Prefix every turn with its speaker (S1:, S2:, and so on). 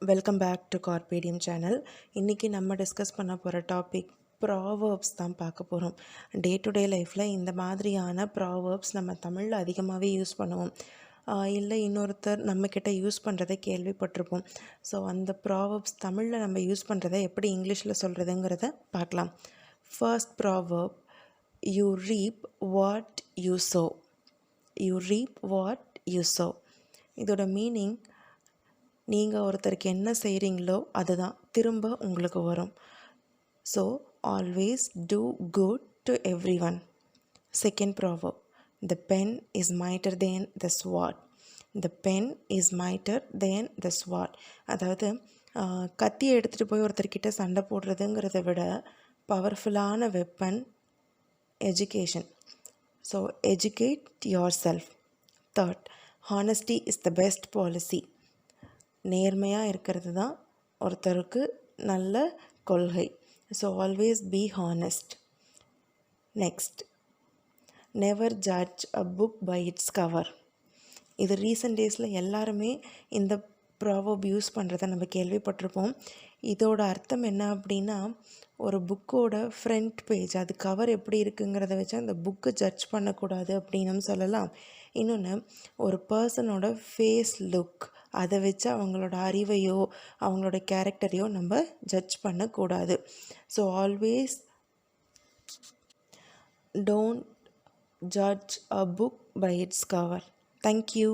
S1: Welcome back to Carpe Diem channel. இன்றைக்கி நம்ம discuss பண்ண போகிற டாபிக் ப்ராவர்ப்ஸ் தான் பார்க்க போகிறோம். டே டு டே லைஃப்பில் இந்த மாதிரியான ப்ராவர்ப்ஸ் நம்ம தமிழில் அதிகமாகவே யூஸ் பண்ணுவோம். இல்லை இன்னொருத்தர் நம்மக்கிட்ட யூஸ் பண்ணுறதை கேள்விப்பட்டிருப்போம். ஸோ அந்த ப்ராவர்ப்ஸ் தமிழில் நம்ம யூஸ் பண்ணுறதை எப்படி இங்கிலீஷில் சொல்கிறதுங்கிறத பார்க்கலாம். First proverb, you reap what you sow. You reap what you sow. இதோட மீனிங், நீங்கள் ஒருத்தருக்கு என்ன செய்கிறீங்களோ அதுதான் திரும்ப உங்களுக்கு வரும். So always do good to every one. Second proverb, the pen is mightier than the sword. The pen is mightier than the sword. அதாவது கத்தியை எடுத்துகிட்டு போய் ஒருத்தர்கிட்ட சண்டை போடுறதுங்கிறத விட பவர்ஃபுல்லான weapon education. So educate yourself. Third, honesty is the best policy. நேர்மையாக இருக்கிறது தான் ஒருத்தருக்கு நல்ல கொள்கை. So always be honest. Next, never judge a book by its cover. இது ரீசெண்ட் டேஸில் எல்லாருமே இந்த ப்ராவர்ப் யூஸ் பண்ணுறத நம்ம கேள்விப்பட்டிருப்போம். இதோட அர்த்தம் என்ன அப்படின்னா, ஒரு புக்கோட ஃப்ரண்ட் பேஜ், அது கவர் எப்படி இருக்குங்கிறத வச்சு அந்த புக்கு ஜட்ஜ் பண்ணக்கூடாது அப்படின்னு சொல்லலாம். இன்னொன்று, ஒரு பர்சனோட ஃபேஸ் லுக், அதை வச்சு அவங்களோட அறிவையோ அவங்களோட கேரக்டரையோ நம்ம ஜட்ஜ் பண்ணக்கூடாது. So always don't judge a book by its cover. Thank you.